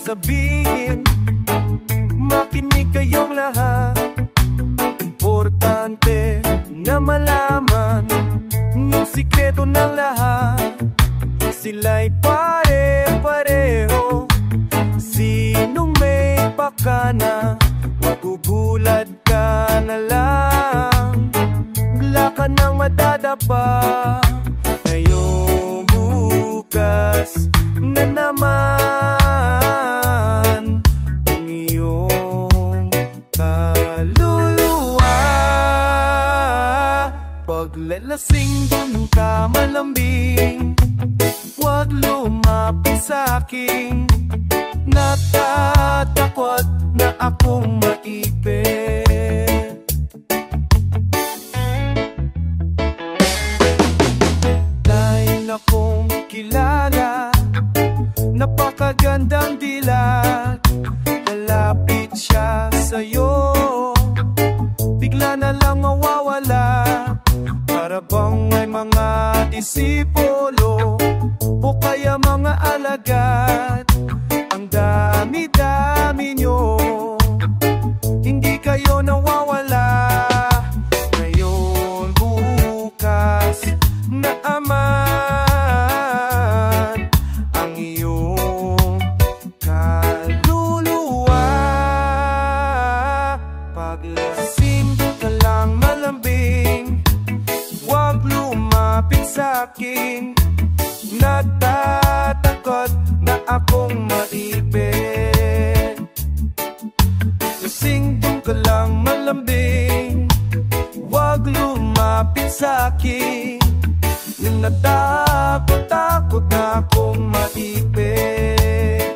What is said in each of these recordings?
sasabihin. Makinig kayong lahat, importante na malaman ng sikreto ng lahat. Sila'y pare-pareho, sinong may pakana, magugulat ka na lang. Wala ka nang madadapa, ngayong bukas na naman ang iyong kaluluwa. Paglalasing dun ka malambing, huwag lumapit sa'kin. Natatakot na akong maipit. Dahil akong kilala, napakagandang dilag. Lalapit siya sa'yo, bigla na lang mawawala. Para bang may mga disipulo o kaya mga alagad. Ang dami-dami nyo, hindi kayo nawawala. Ngayon, bukas na aman ang iyong kaluluwa. Paglasing ka lang malambing, huwag lumapit sa'kin. Natatakot na akong maipit. Lasing doon ka lang malambing, huwag lumapit sa'kin. Natakot na akong maipit.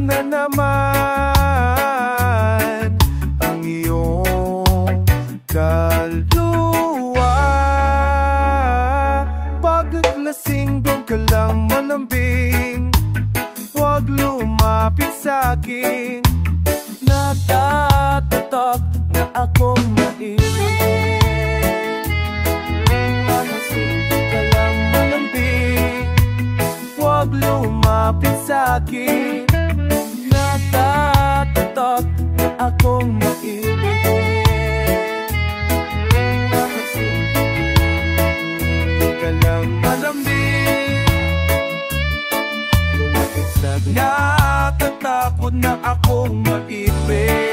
Na naman ang iyong kaluluwa. Paglasing doon ka lang malambing, huwag lumapit sa'kin. Natatatak na akong maipit. Paglasing doon ka lang malambing, huwag lumapit sa'kin. Natatatak na akong maipit. Ka lang malambing, natatakot na akong maipit.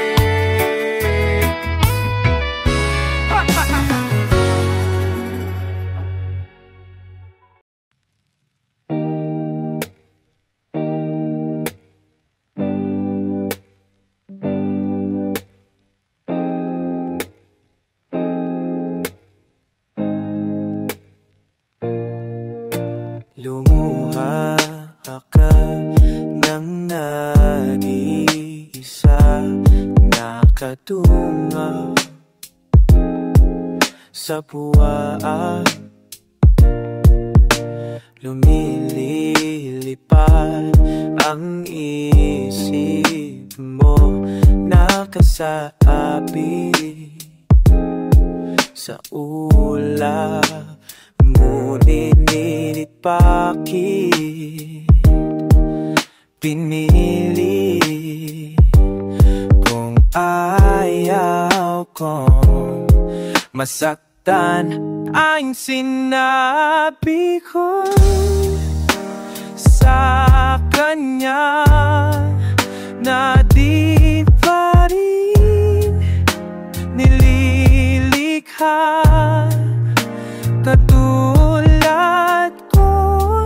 Lumuha ka ng nag-iisa, nakatunga sa puwaan. Lumilipad ang isip mo, nakasabi sa ulap. Ngunit bakit pinili kung ayaw kong masaktan ang sinabi ko sa kanya na di pa rin nililikha. Katulad ko,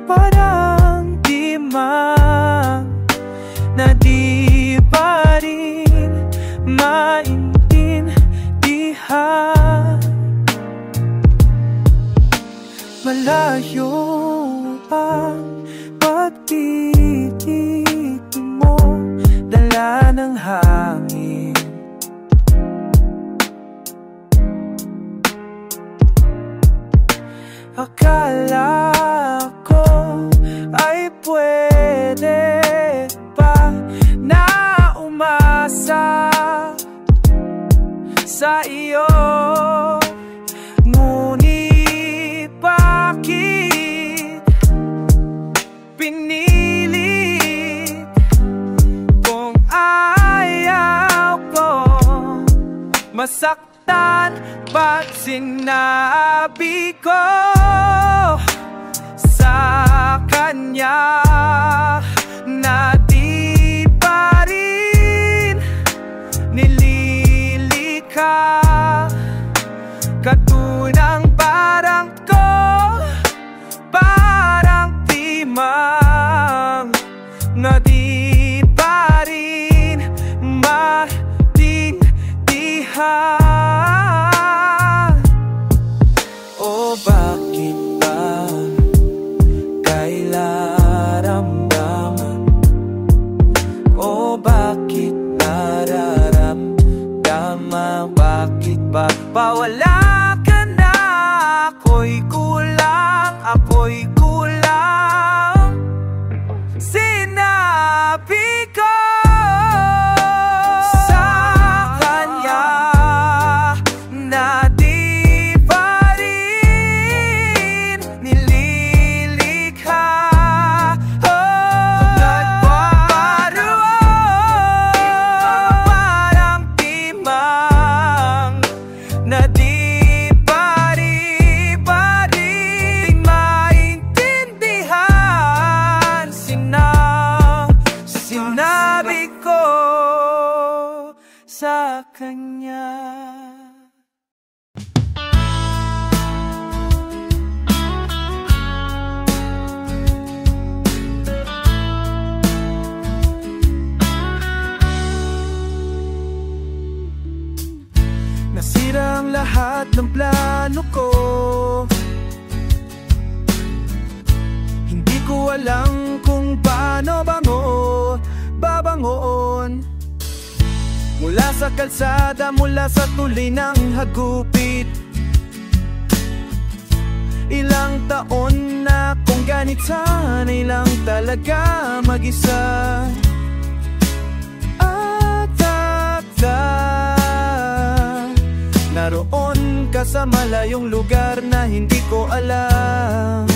parang di man na di pa rin maintindihan. Malayo ang pagtitig mo, dala ng hangin. naman pag sinabi ko sa kanya na di pa rin nililika, katunang parang ko, parang timang na di pa rin maintindihan. O bakit ba kailaramdaman? O bakit nararamdaman? Bakit ba pawala ka na? Ako'y kulang, ako'y kulang. Sinabi ko sa kanya na di pa rin nililikha. Parang timang na di pa rin maintindihan. Sinabi ko sa kanya. Nasira ang lahat ng plano ko. Hindi ko alam kung paano babangon mula sa kalsada, mula sa tuloy ng hagupit. Ilang taon na kung ganit, sana'y lang talaga mag-isa. Naroon ka sa malayong lugar na hindi ko alam.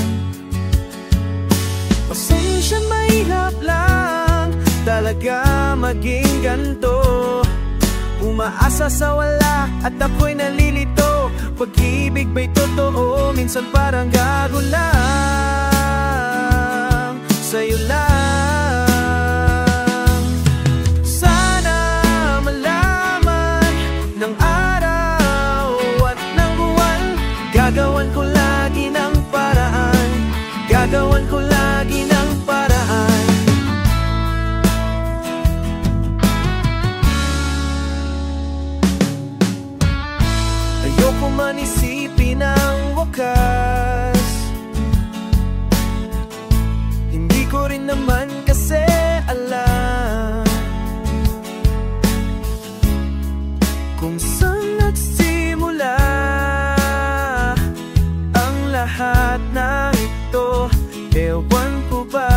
Pasensya, mahirap lang talaga maging ganto. Umaasa sa wala at ako'y nalilito. Pag-ibig ba'y totoo? Minsan parang gago lang. Sa'yo lang. Sana malaman ng araw at ng buwan, gagawan ko lagi ng paraan. Gagawan ko lagi ng paraan. Ayoko man isipin ang wakas. Hindi ko rin naman kasi alam kung saan nagsimula ang lahat ng ito. Ewan ko ba?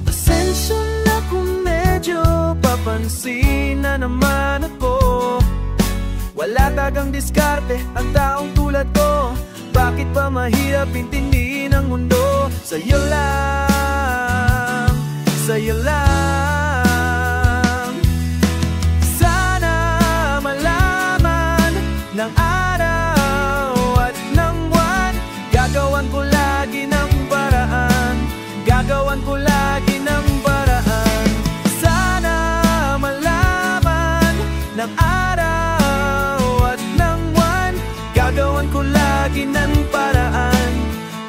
Pasensya na kung medyo papansin na naman ako. Wala tagang diskarte ang taong tulad ko. Bakit ba mahirap intindihin ang mundo? Sa'yo lang, sa'yo lang. Sana malaman ng araw at ng buwan, gagawan ko lagi ng paraan. Gagawan ko lagi ng paraan. Sana malaman ng araw at ng buwan, gagawan ko lagi ng paraan.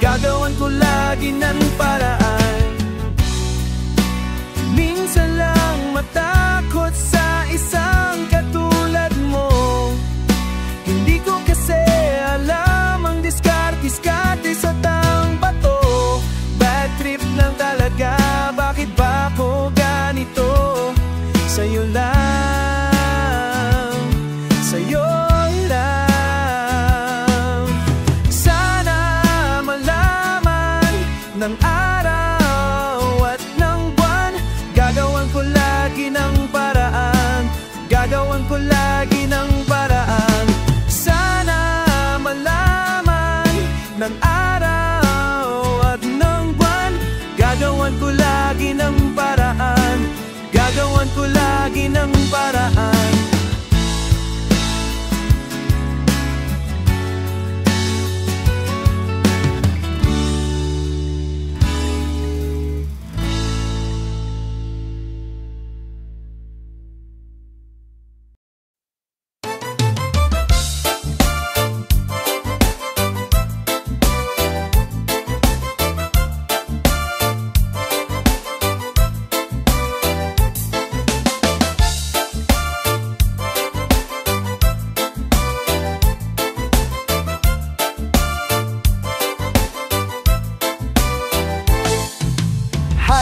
Gagawan ko lagi ng paraan. Minsan lang matakot sa isang katulad mo. Hindi ko kasi alam ang diskarte sa taong bato. Bad trip lang talaga, bakit ba ako ganito? Sa'yo lang, sa'yo lang. Sana malaman ng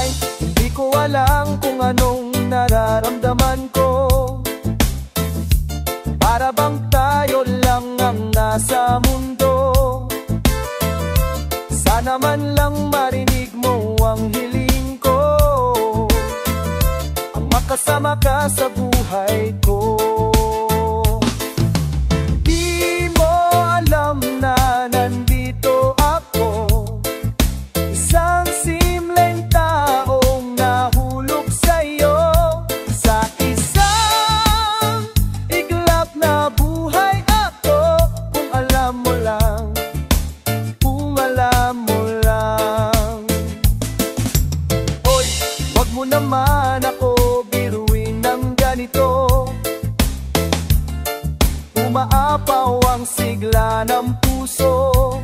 buhay. Hindi ko alam kung anong nararamdaman ko. Para bang tayo lang ang nasa mundo. Sana man lang marinig mo ang hiling ko, ang makasama ka sa buhay ko. Di mo alam na nandito ako, isang simpleng taong nahulog sa'yo. Sa isang iglap na buhay ako, kung alam mo lang, kung alam mo lang. Oy, wag mo naman ako biruin ng ganito. Umaapaw ang sigla ng puso.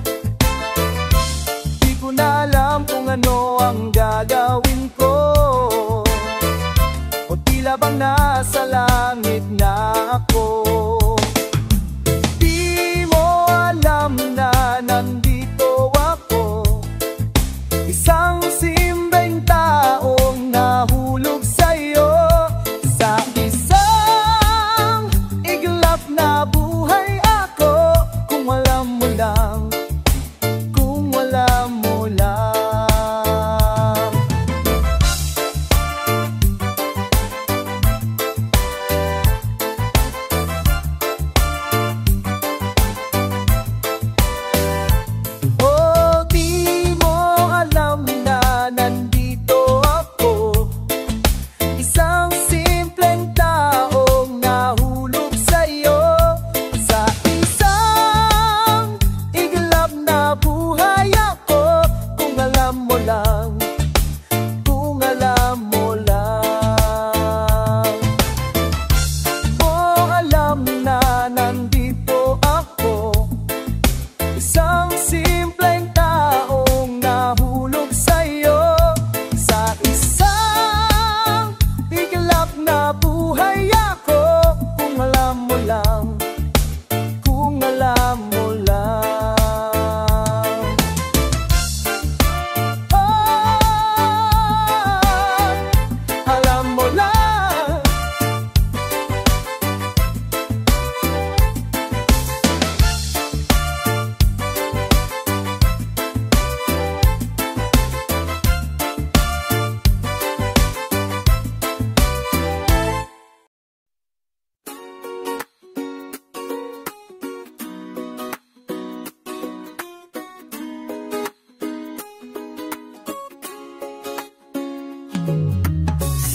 Di ko na alam kung ano ang gagawin ko. O tila bang nasa langit na ako. Di mo alam na nandito ako, isang simpleng taong nahulog sa'yo. Sa isang iglap na buhay ako, kung alam mo lang, kung alam mo lang. Oh, di mo alam na nandito ako, isang simpleng taong nahulog sa'yo. Sa isang iglap na buhay ako, kung alam mo lang, kung alam mo lang. Oh, alam na nandito ako, isang simpleng taong nahulog sa'yo. Sa isang iglap na buhay ako, kung alam mo lang, kung alam mo lang. Oh, alam mo lang.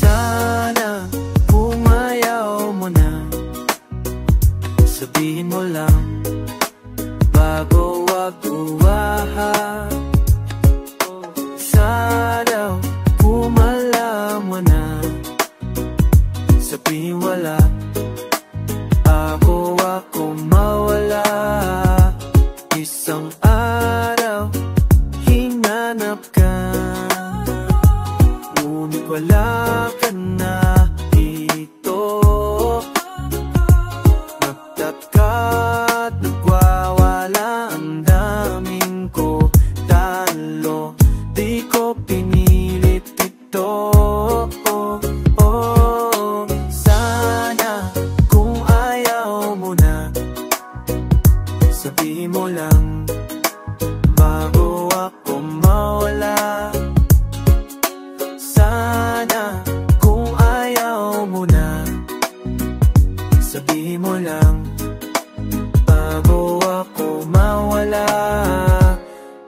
Sana pumayaw mo na, sabihin mo lang bago wag uwahan. Sana pumala mo na, sabihin wala, ako mawala. Isang araw hinanap ka, ngunit wala ka na dito. Nagtatkat, nagwawala ang daming ko. Talo, di ko pinilit ito. Sana kung ayaw mo na, sabihin mo lang bago ako mawala. Sana kung ayaw mo na, sabihin mo lang bago ako mawala.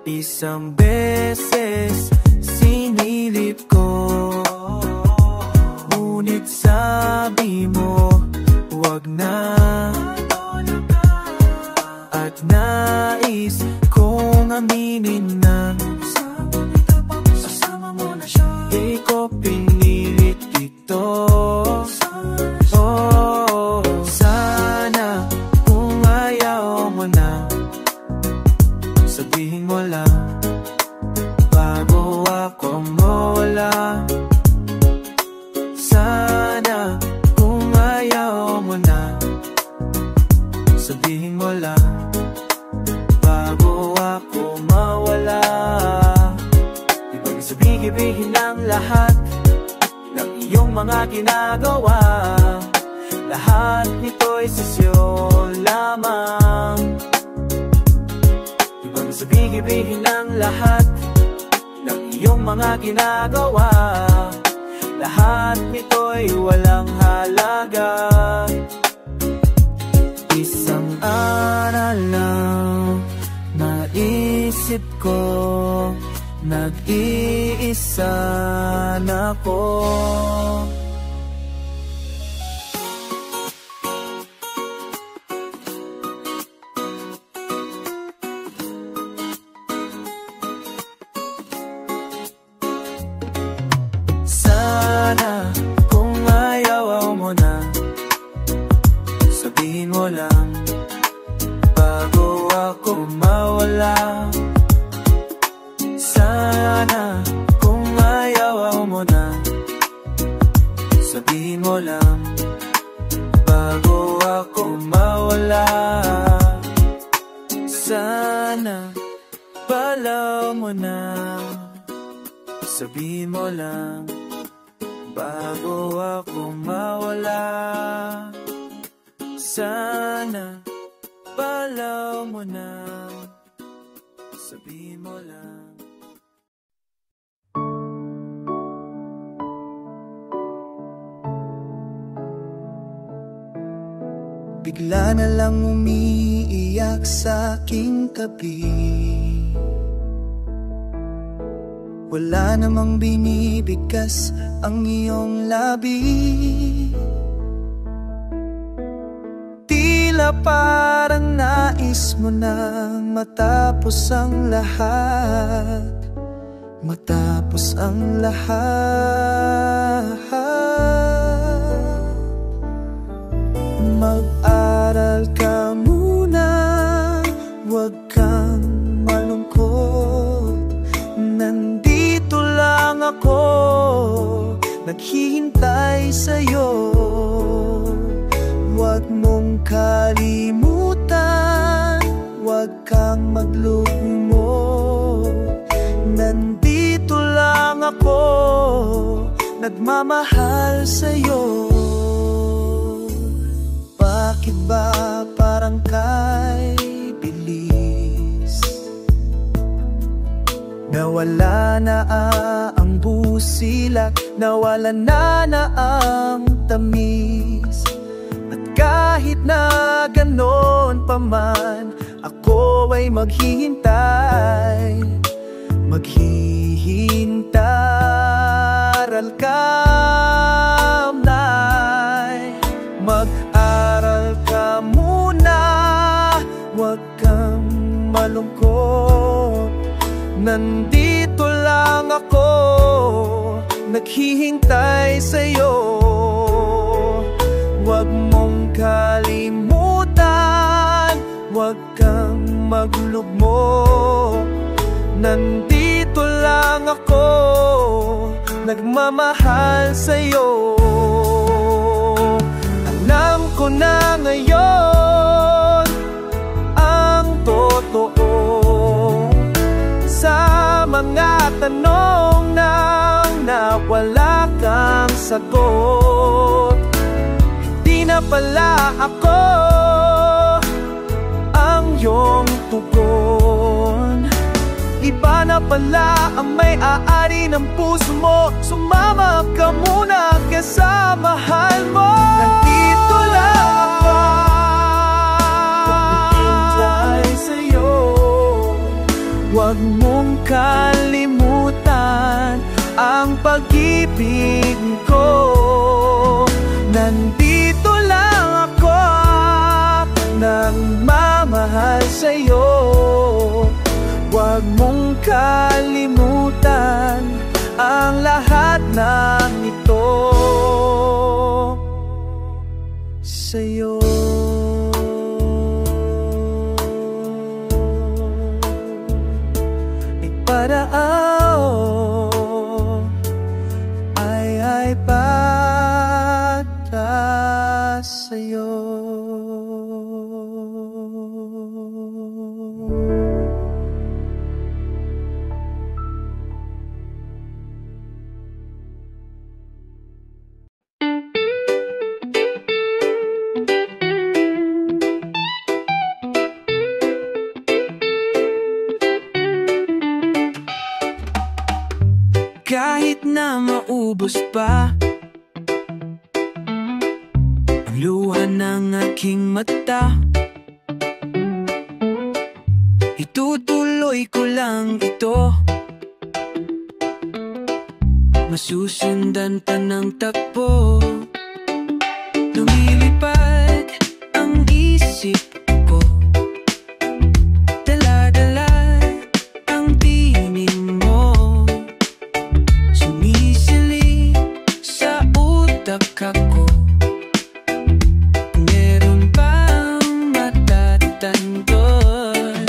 Isang beses sinilip ko, ngunit sabi mo wag na. At nais kong aminin na kasama mo na siya, di ko pinilit ito. Oh, sana kung ayaw mo na, sabihin mo lang bago ako mawala. Sana kung ayaw mo na, sabihin mo lang bago ako mawala. lahat ng iyong mga ginagawa. Lahat nito'y sa'yo lamang. Ibang sabihin ang lahat ng iyong mga ginagawa. Lahat nito'y walang halaga. Isang aral lang naisip ko, nag-iisa na ako. Sana kung ayaw mo na, sabihin mo lang bago ako mawala. Sana kung ayaw mo na, sabihin mo lang bago ako mawala. Sana palaw mo na, sabihin mo lang bago ako mawala. Sana palaw mo na, sabihin mo lang. Bigla na lang umiiyak sa aking tabi. Wala namang binibigkas ang iyong labi. Tila parang nais mo nang matapos ang lahat. Matapos ang lahat. Mag-aral ka muna, huwag kang malungkot. Nandito lang ako, naghihintay sa'yo. Huwag mong kalimutan, huwag kang maglugmok. Nandito lang ako, nagmamahal sa'yo. Bakit ba parang kay bilis? Nawala na ang busilak, nawala na ang tamis. At kahit na ganon pa man, ako ay maghihintay. Maghihintaral ka, nay. Mag-aral ka muna, huwag kang malungkot. Nandito lang ako, naghihintay sa'yo. Huwag mong kalimutan, huwag kang maglugmok. Nandito lang ako, nagmamahal sa'yo. Alam ko na ngayon ang totoo sa mga tanong nang nawala kang sagot. Hindi na pala ako ang iyong tugon. Iba na pala ang may-ari ng puso mo. Sumama ka muna kaysa mahal mo. Nandito lang ako, naghihintay sa'yo. Huwag mong kalimutan ang pag-ibig ko. Nandito lang ako, nagmamahal sa'yo. Huwag mong kalimutan ang lahat ng ito sa'yo. Ay paraan ay para sa'yo. lubos pa ang luha ng aking mata. Itutuloy ko lang ito, masusundan pa ng takbo. Lumilipad ang isip ko, dala-dala ang tinig mo, sumisilip sa utak ako. Meron bang matatandon?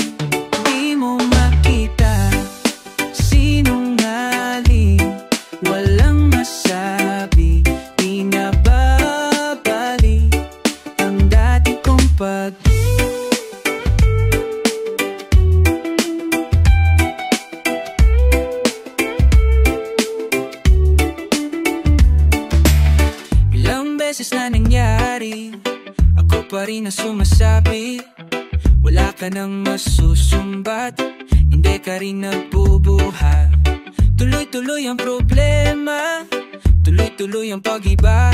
Di mo makita, sinungaling, walang masabi, di na babalik ang dati kong pag. Ilang beses na nangyari, ako pa rin ang sumasabi, wala ka nang masusumbat, hindi ka rin nagbubuhat. Tuloy-tuloy ang problema, tuloy-tuloy ang pag-iba.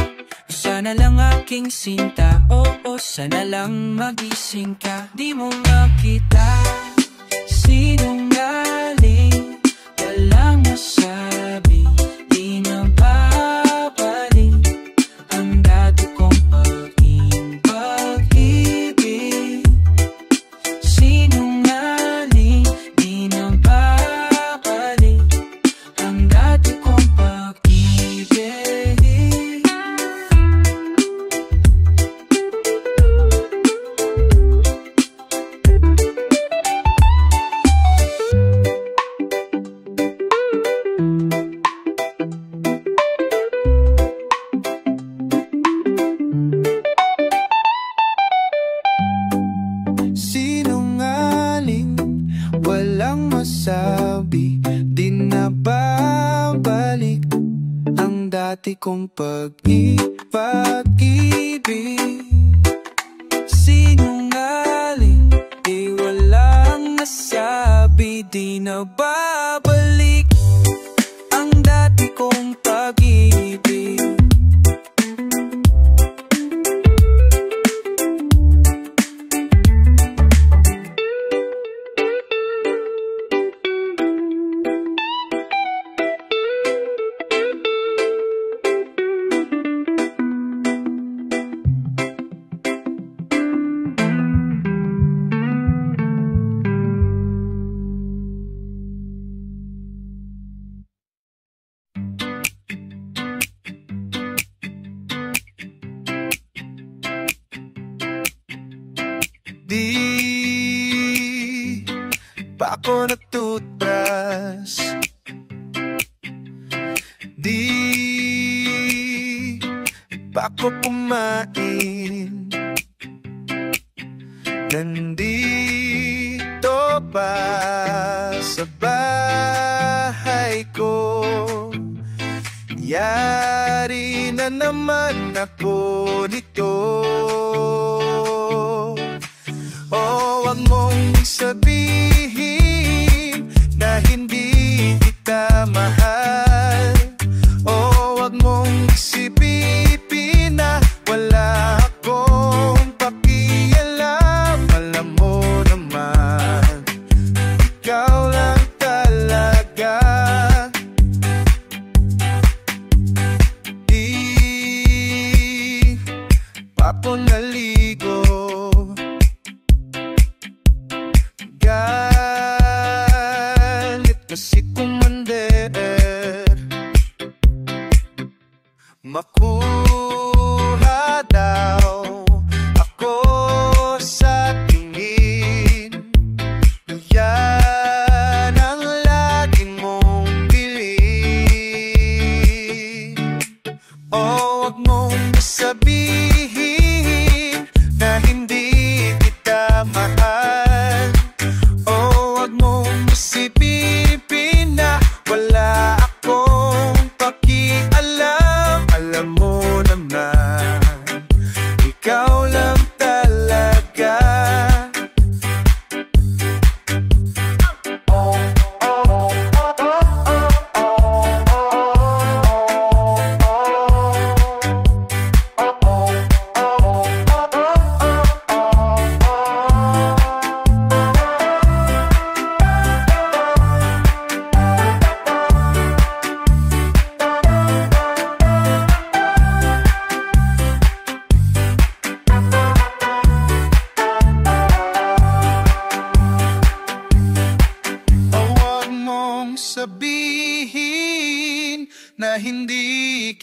Sana lang aking sinta, oo, sana lang magising ka. Di mo makita, sinungaling, walang masabi, di na babalik ang dati kong pag-ibig. Sinungaling, di na babalik ang dati kong pag-ibig. Sinungaling, walang masabi, di na babalik ang dati kong pag-ibig. Sinungaling, di walang nasabi, di na babalik ang dati kong pag-ibig. Di pa ako natutras, di pa ako kumain, nandito pa sa bahay ko. Yari na naman ako nito. Oh, wag mong sabihin na hindi kita mahal. Oh, wag mong isipin na wala akong pakialam. Alam mo naman, ikaw lang talaga. Di pa po naligo, galit kasi kumander, makuha daw ako sa tingin. Yan ang lagi mong bilin. O wag mong sabihin na hindi kita mahal. O wag mong isipin na wala akong pakialam. Alam mo naman, ikaw lang talaga.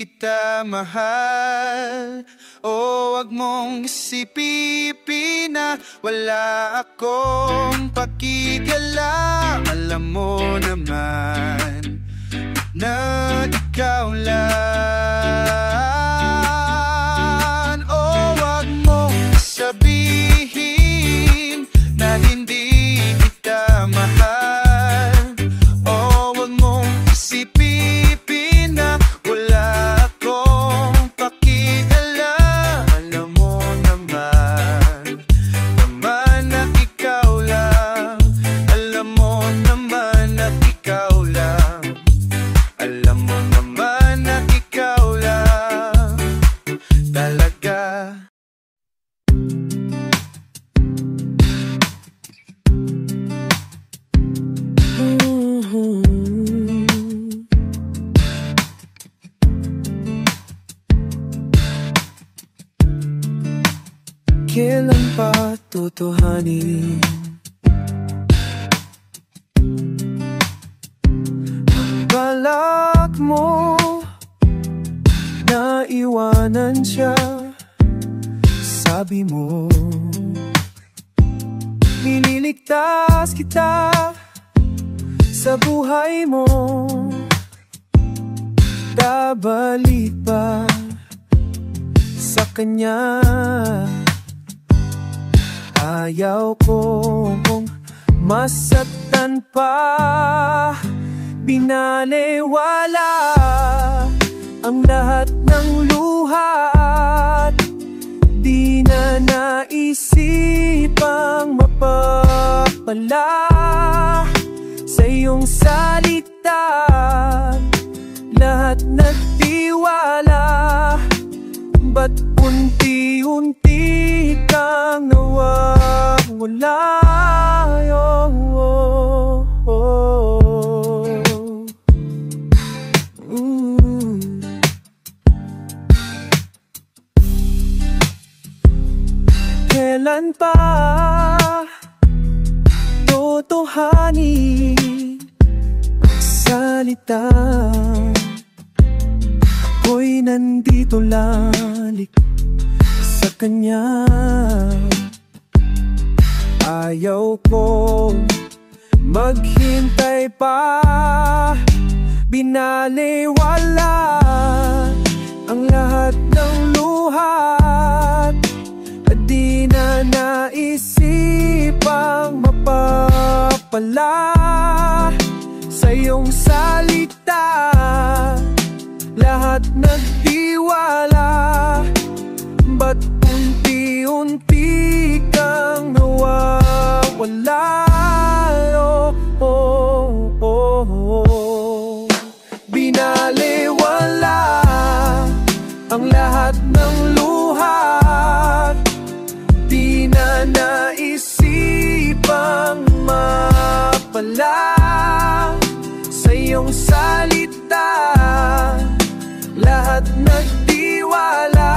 kita mahal. O wag mong isipin na wala akong pakikala. Alam mo naman na ikaw lang. O wag mong sabihin na hindi kita mahal. O wag mong isipin na wala akong pakikala. Alam mo naman na ikaw lang. Alam mo naman na ikaw lang. Alam mo naman na ikaw lang talaga. Kailan pa tutuhanin ang balak mo na iwanan siya? Sabi mo nililigtas kita sa buhay mo. Babalik ba sa kanya? Ayaw kong masaktan pa. Binaliwala ang lahat ng luhat. Di na naisipang mapapala sa iyong salita. Lahat nagtiwala, ba't unti-unti kang nawawala? Kailan pa totohanin salita? Ako'y nandito lalik sa kanya. Ayaw ko maghintay pa. Binaliwala ang lahat ng luhat. Di na naisipang mapapala sa iyong salita. Lahat nagtiwala, ba't unti-unti kang nawawala? Binaliwala ang lahat ng luhat. Di na naisipang mapala sa iyong salita. Lahat nagtiwala,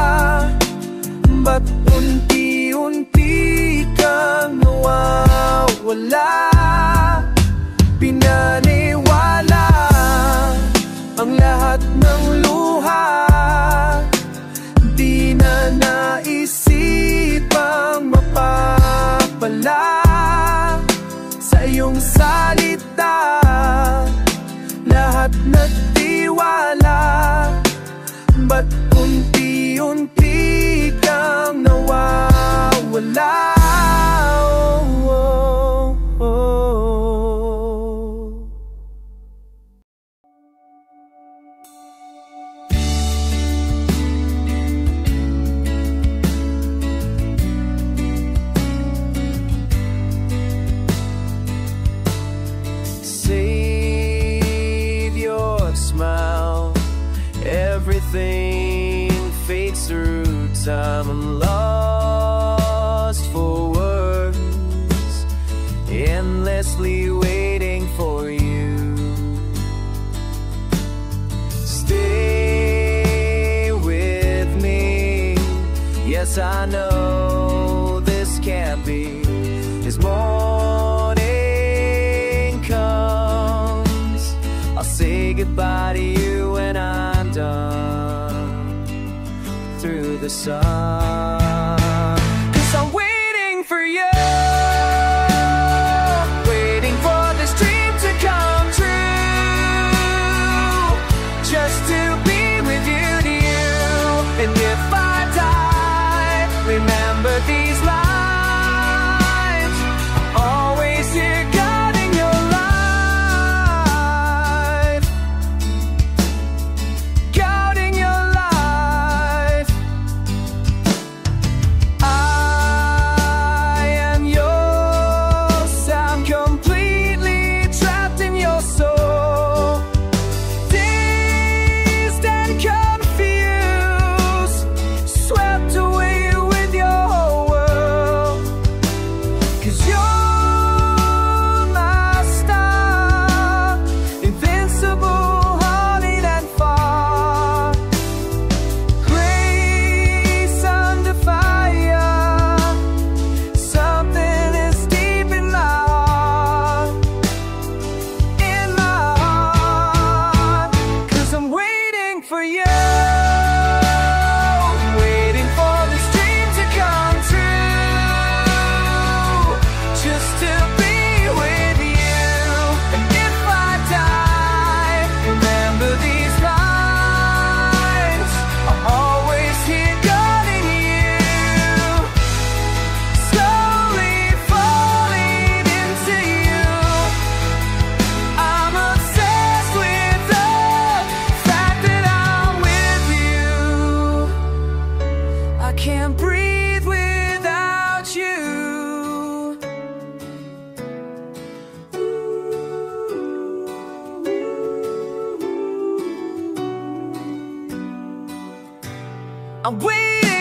ba't unti-unti kang nawawala? Pinaniwala ang lahat ng luha. Di na naisipang mapapala sa iyong salita. Lahat nagtiwala, ba't unti-unti kang nawawala? Save your smile. Everything fades through time. I'm lost for words, endlessly waiting for you. Stay with me. Yes, I know this can't be. As morning comes, I'll say goodbye to you when I'm done. the sun. 'Cause I'm waiting for you, waiting for this dream to come true, just to be with you, and if I die, remember these lines. Always here guiding your life, guiding your life. I am yours, I'm completely trapped in your soul, dazed and confused, swept away with your whole world. 'Cause you're my star, invincible, haunted and far. Grace under fire, something is deep in my heart, in my heart. 'Cause I'm waiting for you, waiting for this dream to come true, just to be with you. And if I die, remember these lines. I'm always here guiding you, slowly falling into you. I'm obsessed with the fact that I'm with you. I can't breathe without you. I'm waiting